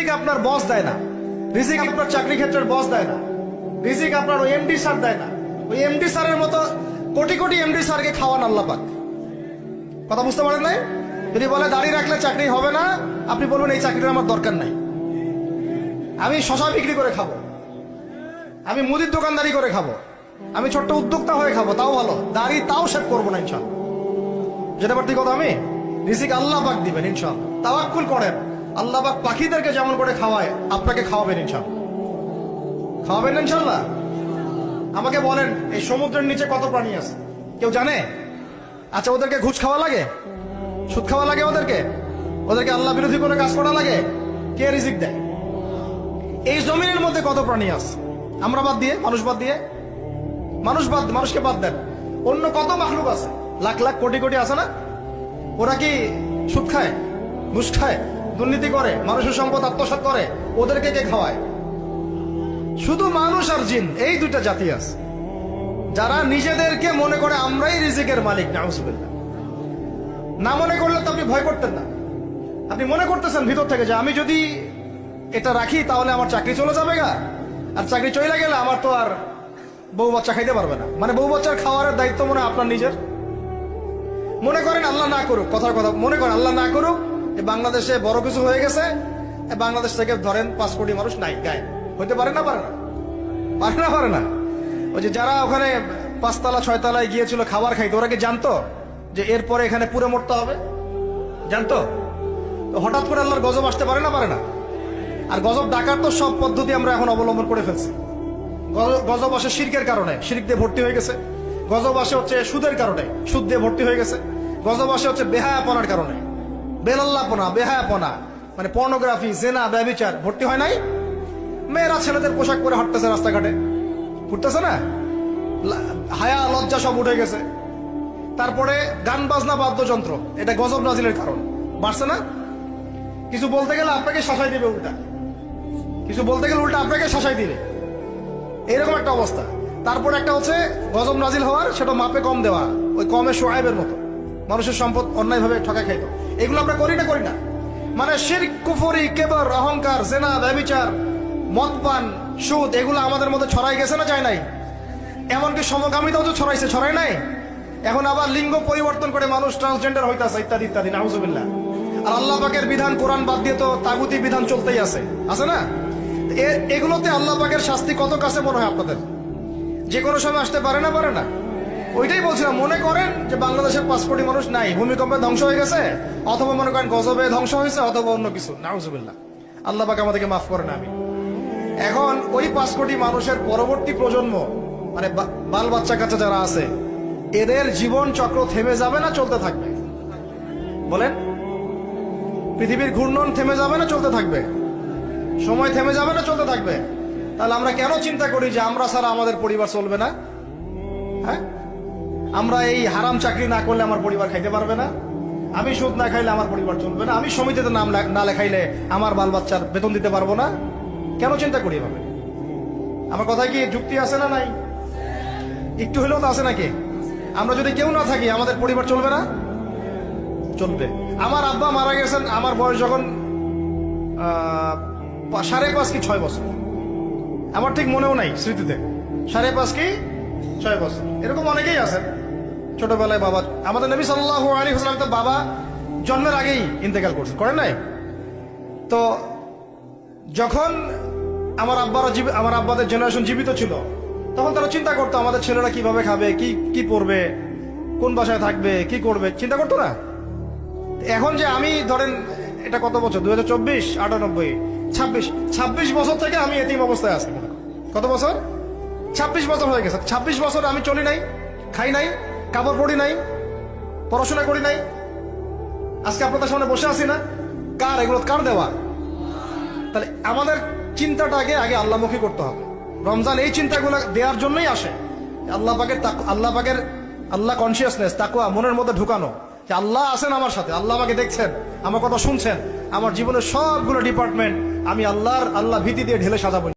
রিজিক আপনার বস দেয় না, রিজিক আপনার চাকরি ক্ষেত্রের বস দেয় না, রিজিক আপনার ওই এমডি স্যার দেয় না। ওই এমডি স্যারের মতো কোটি কোটি এমডি স্যারকে খাওয়ান আল্লাহ পাক। কথা বুঝতে পারেন নাই? যদি বলে দাঁড়িয়ে রাখলে চাকরি হবে না, আপনি বলবেন এই চাকরির আমার দরকার নাই, আমি শশা বিক্রি করে খাবো, আমি মুদির দোকানদারি করে খাবো, আমি ছোট্ট উদ্যোক্তা হয়ে খাবো, তাও ভালো, দাড়ি তাও শেভ করবো না ইনশাল্লাহ। যেটা পারতি কথা, আমি রিজিক আল্লাহ পাক দিবেন ইনশাল্লাহ। তাওয়াক্কুল করেন, আল্লাহ পাক পাখিদেরকে যেমন করে খাওয়ায় আপনাকে খাওয়াবেন ইনশাল্লাহ। খাওয়াবেন ইনশাল্লাহ। আমাকে বলেন, এই সমুদ্রের নিচে কত প্রাণী আছে কেউ জানে? আচ্ছা, ওদেরকে ঘুষ খাওয়া লাগে, সুদ খাওয়া লাগে, ওদেরকে আল্লাহ বিরোধী করে কাজ করা লাগে? কে রিজিক দেয়? এই জমিনের মধ্যে কত প্রাণী আছে আমরা বাদ দিয়ে, মানুষকে বাদ দেন, অন্য কত মাখলুক আছে, লাখ লাখ কোটি কোটি আছে না? ওরা কি সুদ খায়, ঘুষ খায়, দুর্নীতি করে, মানুষের সম্পদ আত্মসাৎ করে? ওদেরকে কে খাওয়ায়? শুধু মানুষ আর জিন, এই দুইটা জাতি আছে যারা নিজেদেরকে মনে করে আমরাই রিজিকের মালিক। নাউজুবিল্লাহ। না মনে করলে তো আপনি ভয় করতেন না, আপনি মনে করতেছেন ভিতর থেকে যে আমি যদি এটা রাখি তাহলে আমার চাকরি চলে যাবে গা, আর চাকরি চলে গেলে আমার তো আর বউ বাচ্চা খাইতে পারবে না। মানে বউ বাচ্চার খাওয়ার দায়িত্ব মনে আপনার নিজের। মনে করেন আল্লাহ না করুক, কথার কথা, মনে করেন আল্লাহ না করুক, বাংলাদেশে বড় কিছু হয়ে গেছে, বাংলাদেশ থেকে ধরেন 5 কোটি মানুষ নাই, গায়ে হইতে পারে না? পারে না। ওই যে যারা ওখানে 5 তলা 6 তলায় গিয়েছিল খাবার খাইতে, ওরা কি জানতো যে এরপরে এখানে পুরো মরতে হবে? জানতো? তো হঠাৎ করে আল্লাহর গজব আসতে পারে না? আর গজব ডাকার তো সব পদ্ধতি আমরা এখন অবলম্বন করে ফেলছি। গজব আসে শিরকের কারণে, শিরক দিয়ে ভর্তি হয়ে গেছে। গজব আসে হচ্ছে সুদের কারণে, সুদ দিয়ে ভর্তি হয়ে গেছে। গজব আসে হচ্ছে বেহায়াপনার কারণে, বেলাল্লাপনা, বেহায়াপনা, মানে পর্নোগ্রাফি, জেনা, ব্যভিচার ভর্তি হয় নাই? মেয়েরা ছেলেদের পোশাক পরে হাঁটতেছে রাস্তাঘাটে, ফুটতেছে না? হায়া লজ্জা সব উঠে গেছে। তারপরে গান বাজনা বাদ্যযন্ত্র, এটা গজব নাজিলের কারণ, বাড়ছে না? কিছু বলতে গেলে আপনাকে শাসাই দিবে উল্টা, আপনাকে শাসাই দিবে, এইরকম একটা অবস্থা। তারপরে একটা হচ্ছে গজব নাজিল হওয়ার, সেটা মাপে কম দেওয়া, ওই কমে শোয়াইবের মতো মানুষের সম্পদ অন্যায়ভাবে ঠকা খাইতো। এগুলো আমরা করি না? মানে শিরক, কুফরি, কেবর, অহংকার, জেনা, ব্যভিচার, মদপান, সুদ, এগুলো আমাদের মধ্যে ছড়াই গেছে না, যায় নাই? এমনকি সমকামিতাও তো ছড়াই নাই। এখন আবার লিঙ্গ পরিবর্তন করে মানুষ ট্রান্সজেন্ডার হইতাছে, ইত্যাদি নাউজুবিল্লাহ। আর আল্লাহ পাকের বিধান, কোরআন বাদ দিয়ে তো তাগুতি বিধান চলতেই আছে না? এগুলোতে আল্লাহ পাকের শাস্তি কত কাছে মনে হয় আপনাদের? যে কোনো সময় আসতে পারে না? ওইটাই বলছিলাম, মনে করেন যে বাংলাদেশের 5 কোটি মানুষ নাই, ভূমিকম্পে ধ্বংস হয়ে গেছে, অথবা মনে করেন গজবে ধ্বংস হয়েছে, অথবা অন্য কিছু, নাউজুবিল্লাহ। আল্লাহ পাক আমাদেরকে মাফ করেন। আমি এখন ওই 5 কোটি মানুষের পরবর্তী প্রজন্ম, মানে বাল বাচ্চা কাচ্চা যারা আছে, এদের জীবন চক্র থেমে যাবে না চলতে থাকবে? বলেন, পৃথিবীর ঘূর্ণন থেমে যাবে না চলতে থাকবে? সময় থেমে যাবে না চলতে থাকবে? তাহলে আমরা কেন চিন্তা করি যে আমরা ছাড়া আমাদের পরিবার চলবে না? হ্যাঁ, আমরা এই হারাম চাকরি না করলে আমার পরিবার খাইতে পারবে না, আমি সুদ না খাইলে আমার পরিবার চলবে না, আমি সমিতিতে নাম না লেখাইলে আমার বাল বাচ্চার বেতন দিতে পারবো না। কেন চিন্তা করি এভাবে? আমার কথায় কি যুক্তি আছে না নাই? একটু হলেও তো আছে নাকি? আমরা যদি কেউ না থাকি আমাদের পরিবার চলবে না? চলবে। আমার আব্বা মারা গেছেন আমার বয়স যখন 5.5 কি 6 বছর, আমার ঠিক মনেও নাই স্মৃতিতে, 5.5 কি 6 বছর, এরকম অনেকেই আছেন। ছোটবেলায় বাবা, আমাদের নবী সাল্লাল্লাহু আলাইহি ওয়াসাল্লাম তো বাবা জন্মের আগেই ইন্তেকাল করছেন, করেন নাই? তো যখন আমার আব্বাদের জেনারেশন জীবিত ছিল, তখন তারা চিন্তা করতো আমাদের ছেলেরা কিভাবে খাবে, কি পড়বে, কোন বাসায় থাকবে, কি করবে, চিন্তা করতো না? এখন যে আমি ধরেন, এটা কত বছর, 2024, 98, 26 বছর থেকে আমি এতিম অবস্থায় আছি। কত বছর? 26 বছর হয়ে গেছে। 26 বছর আমি চলি নাই, খাই নাই, কাপড় পরি নাই, পড়াশোনা করি নাই, আজকে আপনাদের সামনে বসে আছি না? এগুলো কার দেওয়া? তাহলে আমাদের চিন্তাটাকে আগে আল্লাহমুখী করতে হবে। রমজান এই চিন্তাগুলো দেওয়ার জন্যই আসে, আল্লাহ কনসিয়াসনেস, তাকওয়া মনের মধ্যে ঢুকানো, যে আল্লাহ আছেন আমার সাথে, আল্লাহ আমাকে দেখছেন, আমার কথা শুনছেন, আমার জীবনের সবগুলো ডিপার্টমেন্ট আমি আল্লাহ ভীতি দিয়ে ঢেলে সাজাবো।